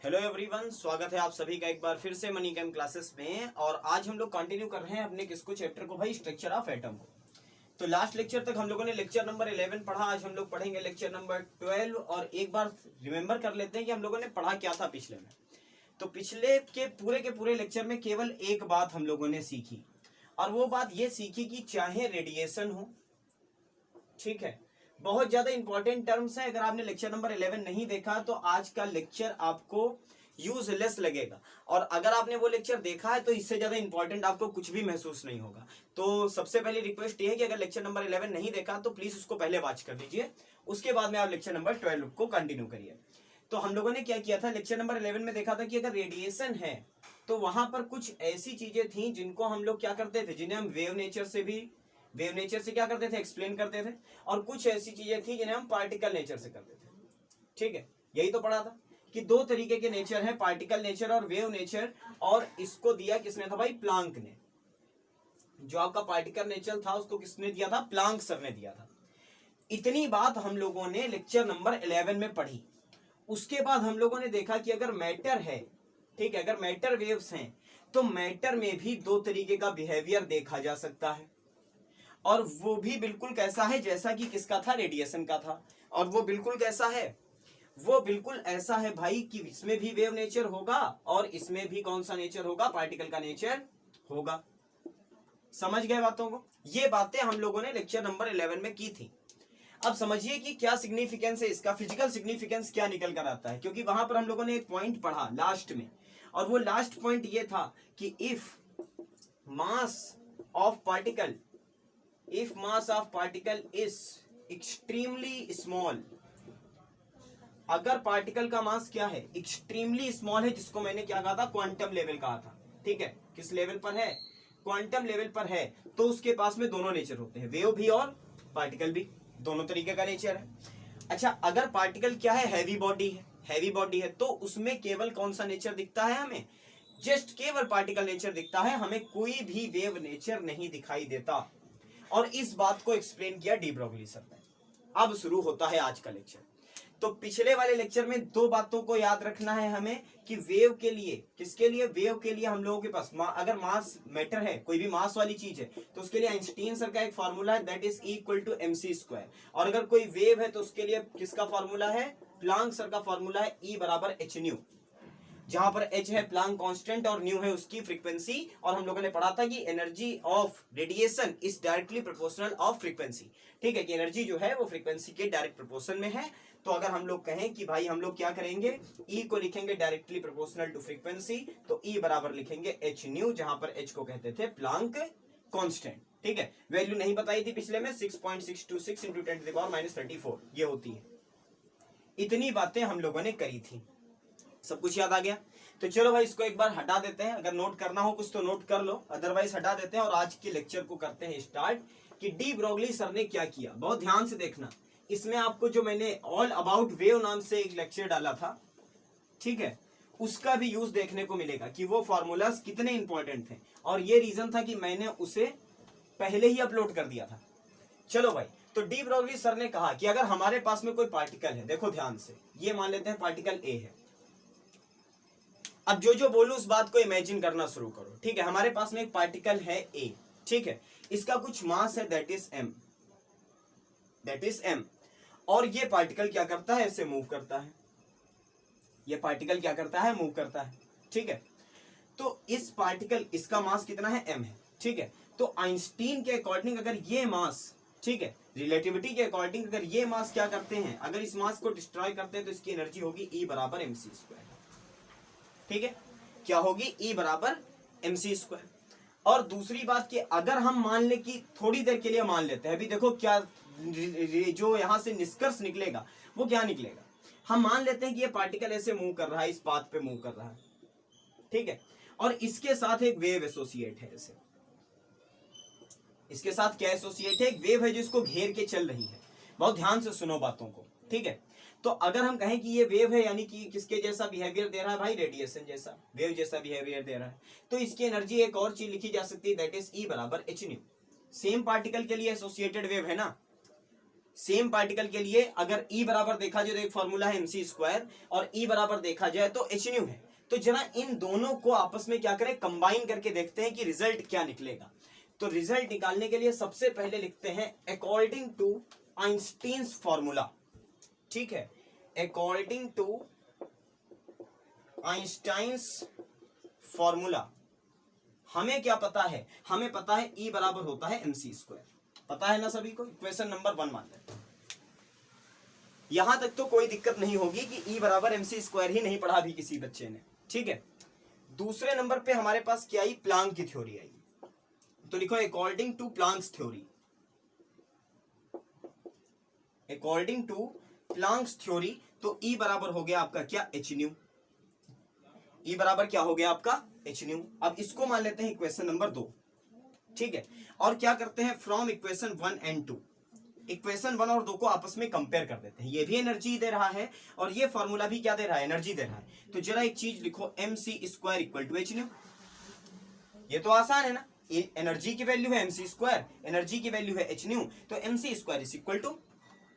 Hello everyone, स्वागत है आप सभी का एक बार फिर से मनी कैम क्लासेस में। और आज हम लोग कंटिन्यू कर रहे हैं अपने किसको चैप्टर को भाई, स्ट्रक्चर ऑफ एटम को। तो लास्ट लेक्चर तक हम लोगों ने लेक्चर नंबर 11 पढ़ा। आज हम लोग पढ़ेंगे लेक्चर नंबर 12। और एक बार रिमेंबर कर लेते हैं कि हम लोगों ने पढ़ा क्या था पिछले में। तो पिछले के पूरे लेक्चर में केवल एक बात हम लोगों ने सीखी, और वो बात ये सीखी कि चाहे रेडिएशन हो, ठीक है, बहुत ज्यादा इंपॉर्टेंट टर्म्स है। अगर आपने लेक्चर नंबर 11 नहीं देखा तो आज का लेक्चर आपको यूजलेस लगेगा, और अगर आपने वो लेक्चर देखा है तो इससे ज्यादा इंपॉर्टेंट आपको कुछ भी महसूस नहीं होगा। तो सबसे पहली रिक्वेस्ट ये है कि अगर लेक्चर नंबर 11 नहीं देखा तो प्लीज उसको पहले वॉच कर लीजिए, उसके बाद में आप लेक्चर नंबर 12 को कंटिन्यू करिए। तो हम लोगों ने क्या किया था, लेक्चर नंबर 11 में देखा था कि अगर रेडिएशन है तो वहां पर कुछ ऐसी चीजें थी जिनको हम लोग क्या करते थे, जिन्हें हम वेव नेचर से क्या करते थे, एक्सप्लेन करते थे। और कुछ ऐसी चीजें थी जिन्हें हम पार्टिकल नेचर से करते थे। ठीक है, यही तो पढ़ा था कि दो तरीके के नेचर है, पार्टिकल नेचर और वेव नेचर। और इसको दिया किसने था भाई, प्लांक ने। जो आपका पार्टिकल नेचर था उसको किसने दिया था, प्लांक सर ने दिया था। इतनी बात हम लोगों ने लेक्चर नंबर 11 में पढ़ी। उसके बाद हम लोगों ने देखा कि अगर मैटर है, ठीक है, अगर मैटर वेव्स हैं तो मैटर में भी दो तरीके का बिहेवियर देखा जा सकता है। और वो भी बिल्कुल कैसा है, जैसा कि किसका था, रेडिएशन का था। और वो बिल्कुल कैसा है, वो बिल्कुल ऐसा है भाई कि इसमें भी वेव नेचर होगा और इसमें भी कौन सा नेचर होगा, पार्टिकल का नेचर होगा। समझ गए बातों को? ये बातें हम लोगों ने लेक्चर नंबर 11 में की थी। अब समझिए कि क्या सिग्निफिकेंस है इसका, फिजिकल सिग्निफिकेंस क्या निकल कर आता है। क्योंकि वहां पर हम लोगों ने एक पॉइंट पढ़ा लास्ट में, और वो लास्ट पॉइंट ये था कि if mass of particle is extremely small, अगर पार्टिकल का मास क्या है, एक्सट्रीमली स्मॉल है, जिसको मैंने क्या कहा था, क्वांटम लेवल कहा था। ठीक है, किस लेवल पर है, क्वांटम लेवल पर है। तो उसके पास में दोनों नेचर होते हैं, वेव भी और पार्टिकल भी, दोनों तरीके का नेचर है। अच्छा, अगर पार्टिकल क्या है, हैवी बॉडी है, तो उसमें केवल कौन सा नेचर दिखता है हमें, जस्ट केवल पार्टिकल नेचर दिखता है, हमें कोई भी वेव नेचर नहीं दिखाई देता। और इस बात को एक्सप्लेन किया डी ब्रोगली सर ने। अब शुरू होता है आज का लेक्चर। तो पिछले वाले लेक्चर में दो बातों को याद रखना है हमें कि वेव के लिए, किसके लिए, वेव के लिए हम लोगों के पास अगर मास मैटर है, कोई भी मास वाली चीज है, तो उसके लिए आइंस्टीन सर का एक फार्मूला है, that is equal to mc²। और अगर कोई वेव है तो उसके लिए किसका फार्मूला है, प्लांक सर का फार्मूला है, E बराबर hν, जहां पर h है प्लांक कांस्टेंट और न्यू है उसकी फ्रीक्वेंसी। और हम लोगों ने पढ़ा था कि energy of radiation is directly proportional of frequency. ठीक है, कि एनर्जी जो है वो फ्रीक्वेंसी के डायरेक्ट प्रोपोर्शन में है। तो अगर हम लोग कहें कि भाई हम लोग क्या करेंगे, E को लिखेंगे डायरेक्टली प्रोपोर्शनल टू फ्रीक्वेंसी, तो E बराबर लिखेंगे h न्यू, जहां पर h को कहते थे प्लांक कांस्टेंट। ठीक है, वैल्यू नहीं बताई थी पिछले में, 6.626 इंटू 10⁻34 ये होती है। इतनी बातें हम लोगों ने करी थी, सब कुछ याद आ गया। तो चलो भाई इसको एक बार हटा देते हैं, अगर नोट करना हो कुछ तो नोट कर लो, अदरवाइज हटा देते हैं और आज के लेक्चर को करते हैं स्टार्ट। कि डी ब्रोगली सर ने क्या किया, बहुत ध्यान से देखना। इसमें आपको जो मैंने ऑल अबाउट वेव नाम से एक लेक्चर डाला था, ठीक है, उसका भी यूज देखने को मिलेगा कि वो फॉर्मूलाज कितने इंपॉर्टेंट थे। और ये रीजन था कि मैंने उसे पहले ही अपलोड कर दिया था। चलो भाई, तो डी ब्रोगली सर ने कहा कि अगर हमारे पास में कोई पार्टिकल है, देखो ध्यान से, ये मान लेते हैं पार्टिकल ए है। अब जो बोलूं उस बात को इमेजिन करना शुरू करो। ठीक है, हमारे पास में एक पार्टिकल है ए, ठीक है, इसका कुछ मास है, दैट इज m। और ये पार्टिकल क्या करता है, ऐसे मूव करता है, ये पार्टिकल क्या करता है, मूव करता है। ठीक है, तो इस पार्टिकल, इसका मास कितना है, m है। ठीक है, तो आइंस्टीन के अकॉर्डिंग अगर ये मास, ठीक है, रिलेटिविटी के अकॉर्डिंग अगर ये मास क्या करते हैं, अगर इस मास को डिस्ट्रॉय करते हैं तो इसकी एनर्जी होगी E बराबर mc²। ठीक है, क्या होगी, E बराबर mc²। और दूसरी बात कि अगर हम मान ले कि थोड़ी देर के लिए मान लेते हैं, अभी देखो क्या जो यहां से निष्कर्ष निकलेगा वो क्या निकलेगा, हम मान लेते हैं कि ये पार्टिकल ऐसे मूव कर रहा है, इस पाथ पे मूव कर रहा है, ठीक है, और इसके साथ एक वेव एसोसिएट है, ऐसे इसके साथ क्या एसोसिएट है, एक वेव है जो इसको घेर के चल रही है। बहुत ध्यान से सुनो बातों को, ठीक है। तो अगर हम कहें कि ये वेव है, यानी कि किसके जैसा बिहेवियर दे रहा है भाई, रेडिएशन जैसा, वेव जैसा बिहेवियर दे रहा है, तो इसकी एनर्जी एक और चीज लिखी जा सकती है, दैट इज E बराबर hν। सेम पार्टिकल के लिए एसोसिएटेड वेव है ना, सेम पार्टिकल के लिए अगर E बराबर देखा जाए तो एक फॉर्मूला है mc स्क्वायर, और E बराबर देखा जाए तो h न्यू है। तो जरा इन दोनों को आपस में क्या करें, कंबाइन करके देखते हैं कि रिजल्ट क्या निकलेगा। तो रिजल्ट निकालने के लिए सबसे पहले लिखते हैं अकॉर्डिंग टू आइंस्टीन्स फॉर्मूला। ठीक है, अकॉर्डिंग टू आइंस्टाइन्स फॉर्मूला हमें क्या पता है, हमें पता है E बराबर होता है mc स्क्वायर, पता है ना सभी को। इक्वेशन नंबर 1 मान लेते हैं। यहां तक तो कोई दिक्कत नहीं होगी कि E बराबर mc स्क्वायर ही नहीं पढ़ा भी किसी बच्चे ने। ठीक है, दूसरे नंबर पे हमारे पास क्या आई, प्लांक की थ्योरी आई। तो लिखो according to Planck's theory, according to Planck's theory तो E बराबर हो गया आपका क्या, h न्यू। E बराबर क्या हो गया आपका, h न्यू। अब इसको मान लेते हैं इक्वेशन नंबर 2। ठीक है, और क्या करते हैं, फ्रॉम इक्वेशन 1 एंड 2, इक्वेशन 1 और 2 को आपस में कंपेयर कर देते हैं। ये भी एनर्जी दे रहा है और ये फॉर्मूला भी क्या दे रहा है, एनर्जी दे रहा है। तो जरा एक चीज लिखो, mc square equal to h nu. ये तो आसान है ना, एनर्जी की वैल्यू है mc स्क्वायर, एनर्जी की वैल्यू है h न्यू, तो mc square is equal to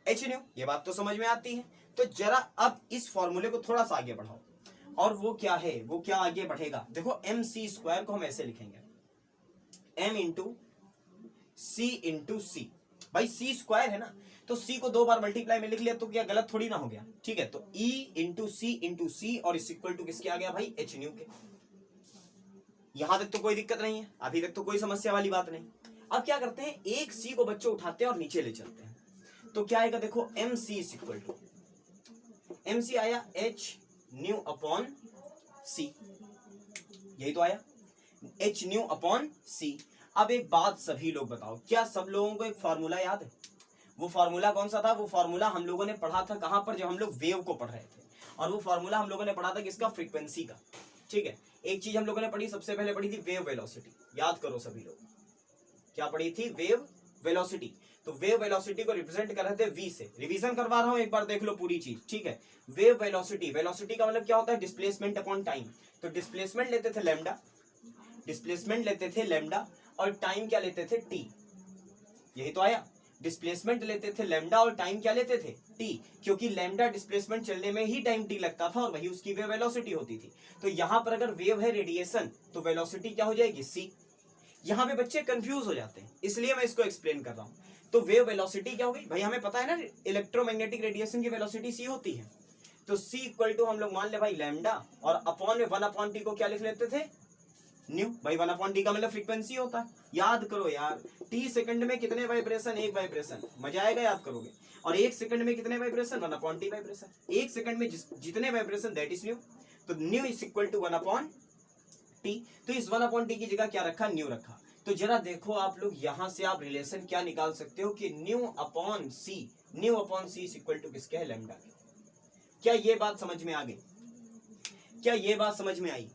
h nu. ये बात तो समझ में आती है। तो जरा अब इस फॉर्मूले को थोड़ा सा आगे बढ़ाओ, और वो क्या है, वो क्या आगे बढ़ेगा, देखो mc स्क्वायर को हम ऐसे लिखेंगे, m इंटू सी इंटू सी। भाई सी स्क्वायर है ना, तो सी को 2 बार मल्टीप्लाई में लिख लिया तो क्या गलत थोड़ी ना हो गया। ठीक है, तो E इंटू सी और इस इक्वल टू किसके आ गया भाई, h न्यू के। यहां तक तो कोई दिक्कत नहीं है, अभी तक तो कोई समस्या वाली बात नहीं। अब क्या करते हैं, एक सी को बच्चों उठाते हैं और नीचे ले चलते हैं, तो क्या आएगा, देखो mc is equal to, mc आया h न्यू अपॉन सी, यही तो आया, h न्यू अपॉन सी। अब एक बात सभी लोग बताओ, क्या सब लोगों को एक फार्मूला याद है? वो फार्मूला कौन सा था, वो फार्मूला हम लोगों ने पढ़ा था कहां पर, जब हम लोग वेव को पढ़ रहे थे। और वो फार्मूला हम लोगों ने पढ़ा था किसका, फ्रीक्वेंसी का। ठीक है, एक चीज हम लोगों ने पढ़ी, सबसे पहले पढ़ी थी वेव वेलोसिटी, याद करो सभी लोग, क्या पढ़ी थी, वेव वेलोसिटी। तो वेव वेलोसिटी को रिप्रेजेंट कर रहे थे v से, रिवीजन करवा रहा हूं, एक बार देख लो पूरी चीज। ठीक है, वेव वेलोसिटी, वेलोसिटी का मतलब क्या होता है, डिस्प्लेसमेंट अपॉन टाइम। तो डिस्प्लेसमेंट लेते थे लैम्डा, डिस्प्लेसमेंट लेते थे लैम्डा, और टाइम क्या लेते थे, t। यही तो आया, डिस्प्लेसमेंट लेते थे लैम्डा और टाइम क्या लेते थे, t, क्योंकि लैम्डा डिस्प्लेसमेंट चलने में ही टाइम t लगता था और वही उसकी वेव वेलोसिटी होती थी। तो यहां पर अगर वेव है रेडिएशन, तो वेलोसिटी क्या हो जाएगी, c। यहां पे बच्चे कंफ्यूज हो जाते हैं, इसलिए मैं इसको एक्सप्लेन कर रहा हूं। तो वेव वेलोसिटी क्या होगी भाई, हमें पता है ना इलेक्ट्रोमैग्नेटिक रेडिएशन की वेलोसिटी c होती है। तो c इक्वल टू हम लोग मान ले भाई लैम्डा, और अपॉन में 1 अपॉन टी को क्या लिख लेते थे, न्यू। भाई 1 अपॉन टी का मतलब फ्रीक्वेंसी होता है, याद करो यार, टी सेकंड में कितने वाइब्रेशन, एक वाइब्रेशन, मजा आएगा याद करोगे। और एक सेकंड में कितने वाइब्रेशन, 1 अपॉन टी वाइब्रेशन, एक सेकंड में जितने वाइब्रेशन दैट इज न्यू। तो nu is equal to 1 upon T. तो इस 1 अपॉन टी की जगह क्या रखा, न्यू रखा। तो जरा देखो आप लोग, यहां से आप रिलेशन क्या निकाल सकते हो कि nu upon C, nu upon C is equal to किसके है, लैम्डा के। क्या ये बात समझ में आ गई, क्या ये बात समझ में आई,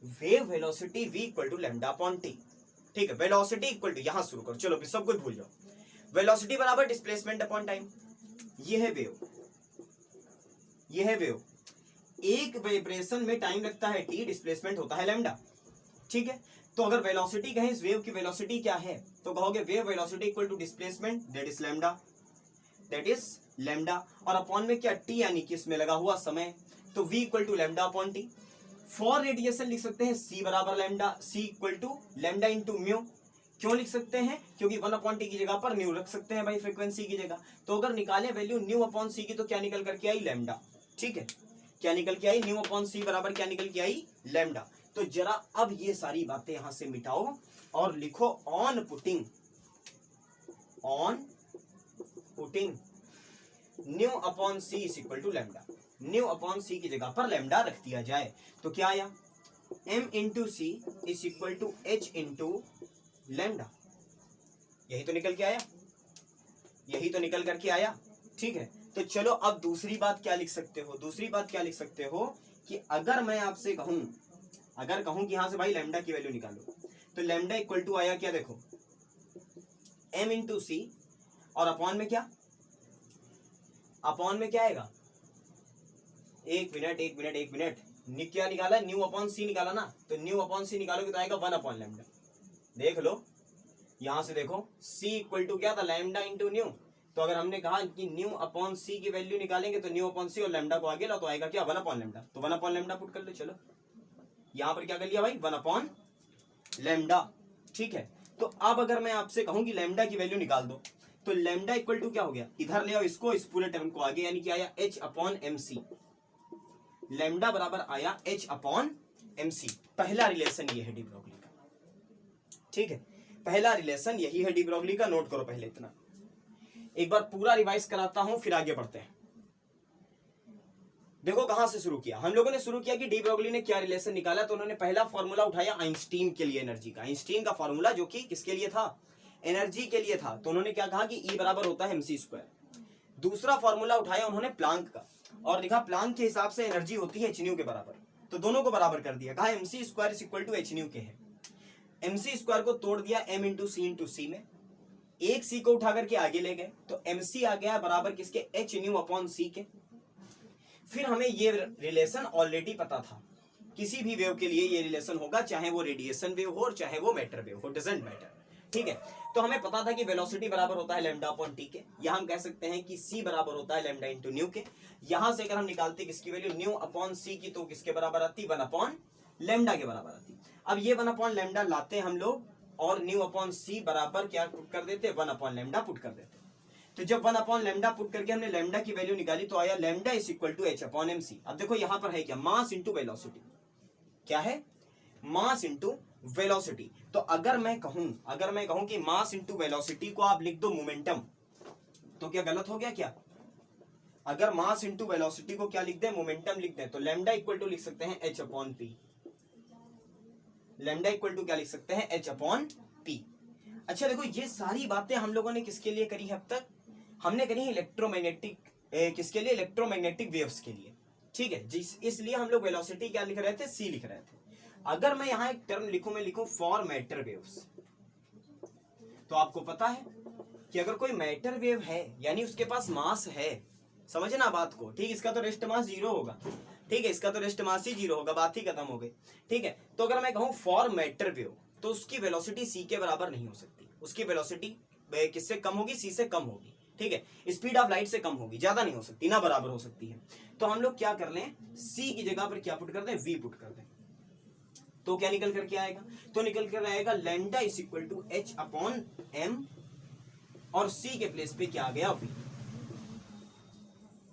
wave velocity v equal to lambda upon T. ठीक है, वेलोसिटी इक्वल टू, यहां शुरू करो, चलो सब कुछ भूल जाओ, वेलोसिटी बराबर डिस्प्लेसमेंट अपॉन टाइम। ये है वेव, ये है वेव, एक वाइब्रेशन में टाइम लगता है t, डिस्प्लेसमेंट होता है लैम्डा। ठीक है, तो अगर वेलोसिटी कहें इस वेव की वेलोसिटी क्या है, तो कहोगे wave velocity equal to displacement that is lambda, that is lambda, और अपॉन में क्या, t यानी कि इसमें लगा हुआ समय, तो v equal to lambda upon T. For radiation लिख सकते हैं c बराबर lambda, c equal to lambda into mu. क्यों लिख सकते हैं, क्योंकि 1 अपॉन टी की जगह पर न्यू रख सकते हैं भाई, फ्रीक्वेंसी की जगह। तो अगर निकाले वैल्यू न्यू अपॉन सी की, तो क्या निकल करके आई, लैम्डा। ठीक है, क्या निकल के आई, न्यू अपॉन सी बराबर क्या निकल के आई, लैम्डा। तो जरा अब ये सारी बातें यहां से मिटाओ और लिखो on putting, on putting nu upon C is equal to lambda, nu upon C की जगह पर लैम्डा रख दिया जाए, तो क्या आया, m into C is equal to h into lambda. यही तो निकल के आया, यही तो निकल करके आया। ठीक है, तो चलो अब दूसरी बात क्या लिख सकते हो, दूसरी बात क्या लिख सकते हो कि अगर मैं आपसे कहूं, अगर कहूं कि यहां से भाई लैम्डा की वैल्यू निकालो, तो लैम्डा इक्वल टू आया क्या, देखो m इंटू सी, और अपॉन में क्या, अपॉन में क्या आएगा, एक मिनट, क्या निकाला, न्यू अपॉन सी निकाला ना, तो न्यू अपॉन सी निकालोगे तो आएगा 1 अपॉन लैम्डा। देख लो, यहां से देखो c इक्वल टू क्या था, लैम्डा इंटू न्यू, तो अगर हमने कहा कि न्यू अपॉन सी की वैल्यू निकालेंगे तो न्यू अपॉन सी और लैम्डा को आगे ला तो आएगा क्या 1 अपॉन लैम्डा, तो 1 अपॉन लैम्डा पुट कर लो। चलो यहां पर क्या कर लिया भाई 1 अपॉन लैम्डा, ठीक है। तो अब अगर मैं आपसे कहूं कि लैम्डा की वैल्यू निकाल दो तो लैम्डा इक्वल टू क्या हो गया, इधर ले आओ इसको, इस पूरे टर्म को आगे, यानी कि आया h upon M C, lambda बराबर आया h अपॉन एम सी। पहला रिलेशन ये है डी ब्रोगली का, ठीक है, पहला रिलेशन यही है डी ब्रोगली का, नोट करो पहले इतना। एक बार पूरा रिवाइज कराता हूं फिर आगे बढ़ते हैं। देखो कहां से शुरू किया हम लोगों ने, शुरू किया कि डी ब्रोगली ने क्या रिलेशन निकाला, तो उन्होंने पहला फॉर्मूला उठाया आइंस्टीन के लिए एनर्जी का, आइंस्टीन का फॉर्मूला जो कि किसके लिए था, एनर्जी के लिए था। तो उन्होंने क्या कहा कि E बराबर होता है mc स्क्वायर। दूसरा फॉर्मूला उठाया उन्होंने प्लांक का और लिखा प्लांक के हिसाब से एनर्जी होती है hν के बराबर, तो दोनों को बराबर कर दिया, कहा mc square is equal to hν के है। mc स्क्वायर को तोड़ दिया m इंटू सी में, एक सी को उठा करके आगे ले गए तो mc आ गया बराबर किसके hν अपॉन सी के। फिर हमें ये रिलेशन ऑलरेडी पता था, किसी भी वेव के लिए ये रिलेशन होगा, चाहे वो रेडिएशन वेव हो और चाहे वो मैटर वेव हो, डजंट मैटर, ठीक है। तो हमें पता था कि वेलोसिटी बराबर होता है लैम्डा अपॉन टी के, यहां हम कह सकते हैं कि c बराबर होता है लैम्डा इंटू न्यू के। यहां से अगर हम निकालते किसकी वैल्यू न्यू अपॉन सी की तो किसके बराबर आती 1 अपॉन लैम्डा के बराबर आती। अब ये 1 अपॉन लैम्डा लाते हम लोग और न्यू अपॉन सी बराबर क्या पुट कर देते 1 अपॉन लैम्डा पुट कर देते। तो जब 1 अपॉन लैम्डा पुट करके हमने लैम्डा की वैल्यू निकाली तो आया lambda is equal to h upon M C. अब देखो यहां पर है क्या, मास इंटू वेलोसिटी, क्या है मास इंटू वेलोसिटी। तो अगर मैं कहूं कि मास इंटू वेलोसिटी को आप लिख दो मोमेंटम, तो क्या गलत हो गया क्या? अगर मास इंटू वेलोसिटी को क्या लिख दें, मोमेंटम लिख दें, तो लैम्डा इक्वल टू लिख सकते हैं h upon P. Lambda equal to क्या लिख सकते हैं, h अपॉन पी। अच्छा देखो ये सारी बातें हम लोगों ने किसके लिए करी है अब तक, हमने करी है इलेक्ट्रोमैग्नेटिक, किसके लिए, इलेक्ट्रोमैग्नेटिक वेव्स के लिए, ठीक है। इसलिए हम लोग वेलोसिटी क्या लिख रहे थे, c लिख रहे थे। अगर मैं यहां एक टर्म लिखूं, मैं लिखूं फॉर मैटर वेव्स, तो आपको पता है कि अगर कोई मैटर वेव है यानी उसके पास मास है, समझना बात को, ठीक, इसका तो रेस्ट मास 0 होगा, ठीक है, इसका तो रेस्ट मास ही 0 होगा, बात ही खत्म हो गई, ठीक है। तो अगर मैं कहूं फॉर मैटर वेव तो उसकी वेलोसिटी c के बराबर नहीं हो सकती, उसकी वेलोसिटी किससे कम होगी, c से कम होगी, ठीक है, स्पीड ऑफ लाइट से कम होगी, ज्यादा नहीं हो सकती, ना बराबर हो सकती है। तो हम लोग क्या कर लें, c की जगह पर क्या पुट कर दें, v पुट कर दें, तो क्या निकल करके आएगा, तो निकल कर आएगा lambda is equal to h upon m और c के प्लेस पे क्या आ गया, v।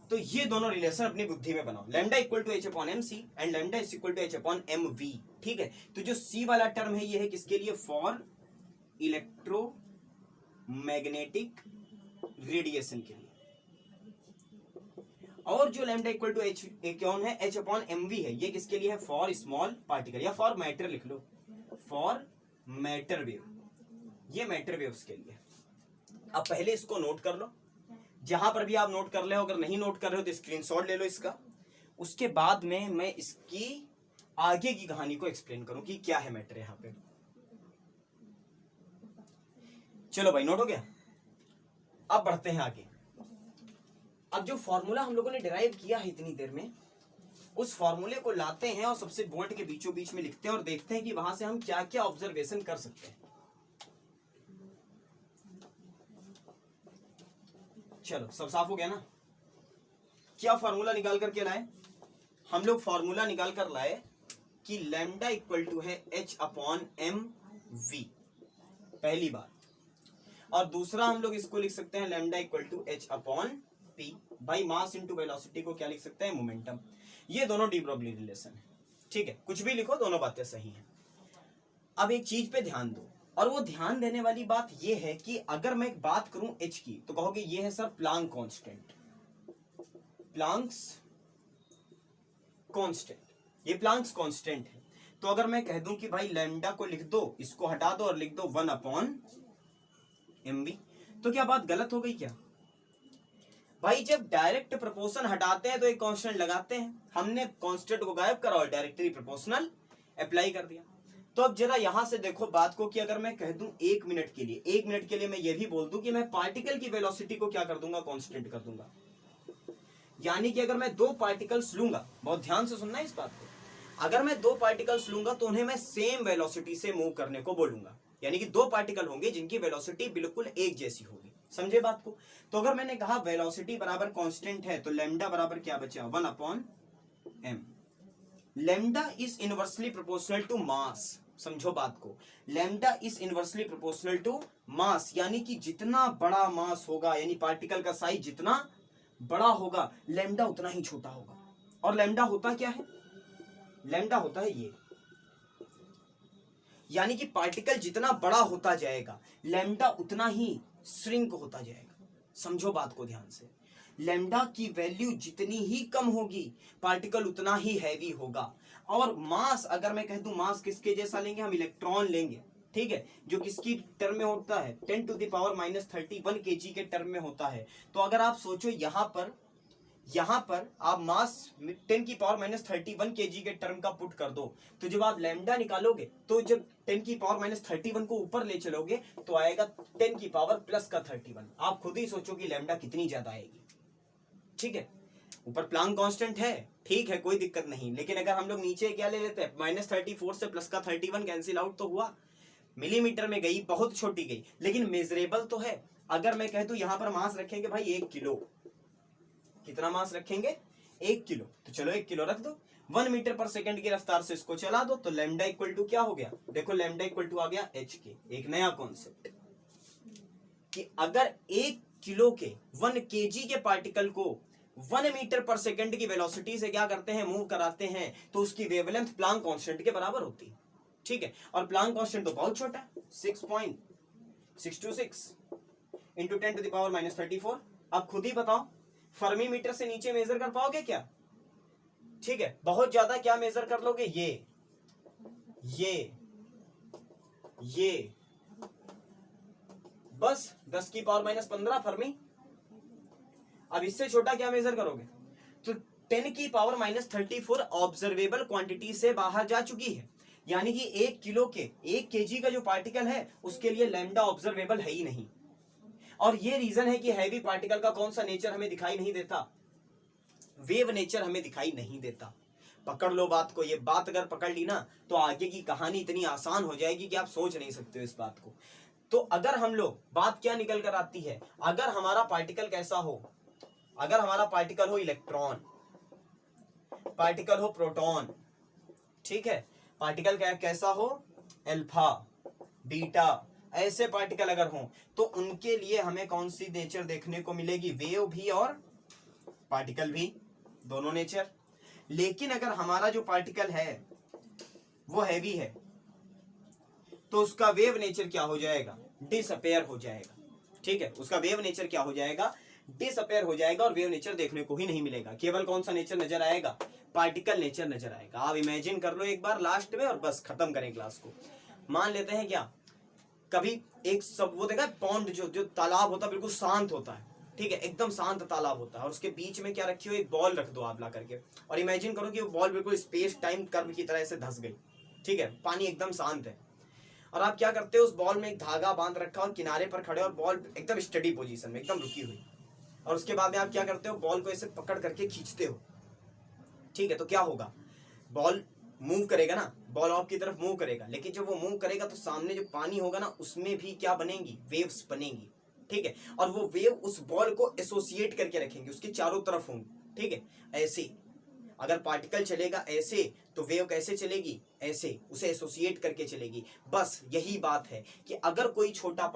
तो ये दोनों रिलेशन अपनी बुद्धि में बनाओ, lambda equal to h upon M C and lambda is equal to h upon M V, ठीक है। तो जो c वाला टर्म है ये है किसके लिए, फॉर इलेक्ट्रोमैग्नेटिक रेडिएशन के लिए, और जो लैम्डा इक्वल टू h कौन है, h अपॉन एम वी है, ये किसके लिए है, फॉर स्मॉल पार्टिकल या फॉर मैटर लिख लो, फॉर मैटर वेव, ये मैटर वेव्स के लिए। अब पहले इसको नोट कर लो, जहां पर भी आप नोट कर ले हो, अगर नहीं नोट कर रहे हो तो स्क्रीनशॉट ले लो इसका, उसके बाद में मैं इसकी आगे की कहानी को एक्सप्लेन करूं कि क्या है मैटर यहां पे। चलो भाई नोट हो गया, अब बढ़ते हैं आगे। अब जो फॉर्मूला हम लोगों ने डिराइव किया है इतनी देर में, उस फॉर्मूले को लाते हैं और सबसे बोल्ट के बीचों बीच में लिखते हैं और देखते हैं कि वहां से हम क्या क्या ऑब्जर्वेशन कर सकते हैं। चलो सब साफ हो गया ना, क्या फॉर्मूला निकाल करके लाए हम लोग, फॉर्मूला निकाल कर लाए कि लैम्डा इक्वल टू है h अपॉन एम वी, पहली बात, और दूसरा हम लोग इसको लिख सकते हैं lambda equal to h upon P, by mass into velocity को क्या लिख सकते हैं, मोमेंटम। ये दोनों डी ब्रोगली रिलेशन है, ठीक है, कुछ भी लिखो दोनों बातें सही हैं। अब एक चीज पे ध्यान दो, और वो ध्यान देने वाली बात ये है कि अगर मैं बात करूं h की तो कहोगे ये है sir Planck constant, Planck's constant, ये प्लांक्स कांस्टेंट है। तो अगर मैं कह दूं कि भाई लैम्डा को लिख दो, इसको हटा दो और लिख दो 1 अपॉन एम वी, तो क्या बात गलत हो गई क्या? भाई जब डायरेक्ट प्रोपोर्शन हटाते हैं तो एक कांस्टेंट लगाते हैं, हमने कांस्टेंट को गायब करा और डायरेक्टली प्रोपोर्शनल अप्लाई कर दिया। तो अब जरा यहां से देखो बात को कि अगर मैं कह दूं 1 मिनट के लिए मैं ये भी बोल दूं कि मैं पार्टिकल की वेलोसिटी को क्या कर दूंगा, कांस्टेंट कर दूंगा। यानी कि अगर मैं 2 पार्टिकल्स लूंगा, बहुत ध्यान से सुनना इस बात को, अगर मैं 2 पार्टिकल्स लूंगा तो उन्हें मैं सेम वेलोसिटी से मूव करने को बोलूंगा, यानी कि 2 पार्टिकल होंगे जिनकी वेलोसिटी बिल्कुल एक जैसी होगी, समझे बात को? तो अगर मैंने कहा वेलोसिटी बराबर कांस्टेंट है, तो लैम्डा बराबर क्या बचा, 1/m। Lambda is inversely proportional to mass. समझो बात को, lambda is inversely proportional to mass, यानी कि जितना बड़ा मास होगा, यानी पार्टिकल का साइज जितना बड़ा होगा, लैम्डा उतना ही छोटा होगा। और लैम्डा होता क्या है? लैम्डा होता है ये, यानी कि पार्टिकल जितना बड़ा होता जाएगा, लैम्डा उतना ही श्रिंक होता जाएगा। समझो बात को ध्यान से, लैम्डा की वैल्यू जितनी ही कम होगी, पार्टिकल उतना ही हैवी होगा। और मास, अगर मैं कह दूं मास किसके जैसा लेंगे, हम इलेक्ट्रॉन लेंगे, ठीक है, जो किसकी टर्म में होता है, 10⁻31 kg के टर्म में होता है। तो अगर आप सोचो यहां पर आप मास 10⁻31 kg के टर्म का पुट कर दो, तो जब आप लैम्डा निकालोगे, तो जब 10⁻31 को ऊपर ले चलोगे तो आएगा 10⁻+31। आप खुद ही सोचो कि लैम्डा कितनी ज्यादा आएगी। ठीक है, ऊपर प्लांक कांस्टेंट है, ठीक है, कोई दिक्कत नहीं, लेकिन अगर हम लोग नीचे क्या ले लेते हैं, -34 से +31 कैंसिल आउट तो हुआ, मिलीमीटर में गई, बहुत छोटी गई, लेकिन मेजरेबल तो है। अगर मैं कह दूं यहां पर मास रखेंगे भाई 1 किलो, कितना मास रखेंगे, 1 किलो, तो चलो 1 किलो रख दो, 1 मीटर पर सेकंड की रफ्तार से इसको चला दो, तो लैम्डा इक्वल टू क्या हो गया, देखो लैम्डा इक्वल टू आ गया h के। एक नया कॉन्सेप्ट कि अगर 1 किलो के 1 kg के पार्टिकल को 1 मीटर पर सेकंड की वेलोसिटी से क्या करते हैं, मूव कराते हैं, तो उसकी वेवलेंथ प्लांक कांस्टेंट के बराबर होती है। ठीक है, और प्लांक कांस्टेंट तो बहुत छोटा है, 6.626 इंटू 10⁻⁻34। अब खुद ही बताओ, फर्मी मीटर से नीचे मेजर कर पाओगे क्या? ठीक है, बहुत ज्यादा क्या मेजर कर लोगे, ये बस 10⁻15 फर्मी। अब इससे छोटा क्या मेजर करोगे, तो 10⁻34 ऑब्जर्वेबल क्वांटिटी से बाहर जा चुकी है, यानी कि 1 किलो के 1 kg का जो पार्टिकल है उसके लिए लैम्डा ऑब्जर्वेबल है ही नहीं। और ये रीजन है कि हैवी पार्टिकल का कौन सा नेचर हमें दिखाई नहीं देता, वेव नेचर हमें दिखाई नहीं देता। पकड़ लो बात को, ये बात अगर पकड़ ली ना तो आगे की कहानी इतनी आसान हो जाएगी कि आप सोच नहीं सकते हो इस बात को। तो अगर हम लोग, बात क्या निकल कर आती है, अगर हमारा पार्टिकल कैसा हो, अगर हमारा पार्टिकल हो इलेक्ट्रॉन, पार्टिकल हो प्रोटॉन, ठीक है, पार्टिकल कैसा हो, अल्फा, बीटा, ऐसे पार्टिकल अगर हों, तो उनके लिए हमें कौन सी नेचर देखने को मिलेगी, वेव भी और पार्टिकल भी, दोनों नेचर। लेकिन अगर हमारा जो पार्टिकल है वो हैवी है, तो उसका वेव नेचर क्या हो जाएगा, डिसअपेयर हो जाएगा। ठीक है, उसका वेव नेचर क्या हो जाएगा, डिसअपेयर हो जाएगा, और वेव नेचर देखने को ही नहीं मिलेगा। केवल कौन सा नेचर नजर आएगा, पार्टिकल नेचर नजर आएगा। आप इमेजिन कर लो एक बार लास्ट में, और बस खत्म करें क्लास को। मान लेते हैं क्या, कभी एक सब वो देखा पॉन्ड, जो तालाब होता है बिल्कुल शांत होता है, ठीक है, एकदम शांत तालाब होता है, और उसके बीच में क्या रखी हो, एक बॉल रख दो आप ला करके, और इमेजिन करो कि वो बॉल बिल्कुल स्पेस टाइम कर्व की तरह से धंस गई। ठीक है, पानी एकदम शांत है, और आप क्या करते हो, उस बॉल में एक धागा बांध रखा और किनारे पर खड़े, और बॉल एकदम स्टडी पोजीशन में एकदम रुकी हुई, और उसके बाद में आप क्या करते हो, बॉल को ऐसे पकड़ करके खींचते हो। ठीक है, तो क्या होगा, बॉल मूव करेगा ना, बॉल आपकी तरफ मूव करेगा, लेकिन जब वो मूव करेगा तो सामने जो पानी होगा ना, उसमें भी क्या बनेंगी, वेव्स बनेंगी। ठीक है, और वो वेव उस बॉल को एसोसिएट करके रखेंगे, उसके चारों तरफ होंगे। ठीक है, ऐसे अगर पार्टिकल चलेगा ऐसे, तो वेव कैसे चलेगी, ऐसे, उसे एसोसिएट करके चलेगी। बस यही बात है कि अगर कोई छोटा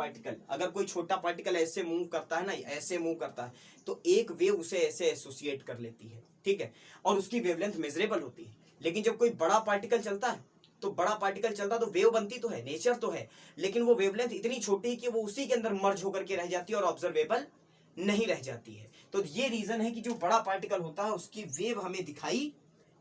पार्टिकल ऐसे मूव करता है ना, ऐसे मूव करता है, तो एक वेव उसे ऐसे एसोसिएट कर लेती है। ठीक है, और उसकी वेवलेंथ मेजरेबल होती है। लेकिन जब कोई बड़ा पार्टिकल चलता है, तो वेव बनती तो है, नेचर तो है, लेकिन वो वेवलेंथ इतनी छोटी है कि वो उसी के अंदर मर्ज होकर के रह जाती है और ऑब्जर्वेबल नहीं रह जाती है। तो ये रीजन है कि जो बड़ा पार्टिकल होता है उसकी वेव हमें दिखाई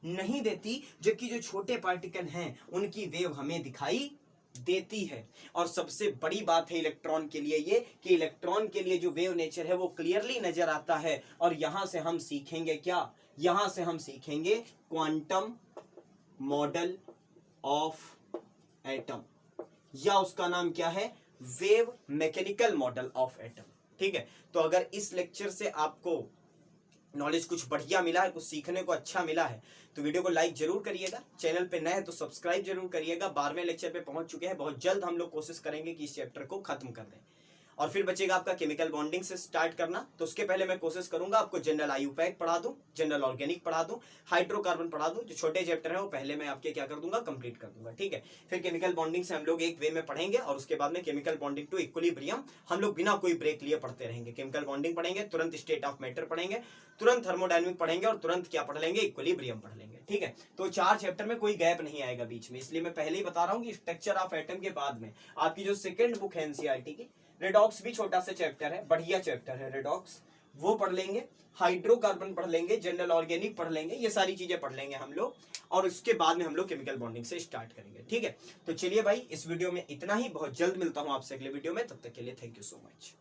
नहीं देती, जबकि जो छोटे पार्टिकल हैं उनकी वेव हमें दिखाई देती है। और सबसे बड़ी बात है इलेक्ट्रॉन के लिए ये, कि इलेक्ट्रॉन के लिए जो वेव नेचर है वो क्लियरली नजर आता है। और यहां से हम सीखेंगे क्या, यहां से हम सीखेंगे क्वांटम मॉडल ऑफ एटम, या उसका नाम क्या है, wave mechanical model of atom. ठीक है, तो अगर इस लेक्चर से आपको नॉलेज कुछ बढ़िया मिला है, कुछ सीखने को अच्छा मिला है, तो वीडियो को लाइक जरूर करिएगा, चैनल पे नए हैं तो सब्सक्राइब जरूर करिएगा। 12वें लेक्चर पे पहुंच चुके हैं, बहुत जल्द हम लोग कोशिश करेंगे कि इस चैप्टर को खत्म कर दें। और फिर बचेगा आपका केमिकल बॉन्डिंग से स्टार्ट करना। तो उसके पहले मैं कोशिश करूंगा आपको जनरल आईयूपैक पढ़ा दूं, जनरल ऑर्गेनिक पढ़ा दूं, हाइड्रोकार्बन पढ़ा दूं। जो छोटे चैप्टर है वो पहले मैं आपके क्या कर दूंगा, कंप्लीट कर दूंगा, ठीक है। फिर केमिकल बॉन्डिंग से हम लोग एक वे में पढ़ेंगे और उसके बाद में केमिकल बॉन्डिंग टू इक्विलिब्रियम हम लोग बिना कोई ब्रेक लिए पढ़ते रहेंगे। केमिकल बॉन्डिंग पढ़ेंगे, तुरंत स्टेट ऑफ मैटर पढ़ेंगे, तुरंत थर्मोडायनेमिक पढ़ेंगे और तुरंत क्या पढ़ लेंगे, इक्विलिब्रियम पढ़ लेंगे, ठीक है। तो 4 चैप्टर में कोई गैप नहीं आएगा बीच में, इसलिए मैं पहले ही बता रहा हूँ कि स्ट्रक्चर ऑफ एटम के बाद में आपकी जो सेकंड बुक है एनसीईआरटी की, रेडॉक्स भी छोटा सा चैप्टर है, बढ़िया चैप्टर है रेडॉक्स, वो पढ़ लेंगे, हाइड्रोकार्बन पढ़ लेंगे, जनरल ऑर्गेनिक पढ़ लेंगे, ये सारी चीजें पढ़ लेंगे हम लोग और उसके बाद में हम लोग केमिकल बॉन्डिंग से स्टार्ट करेंगे, ठीक है। तो चलिए भाई, इस वीडियो में इतना ही, बहुत जल्द मिलता हूं आपसे अगले वीडियो में, तब तक के लिए थैंक यू सो मच।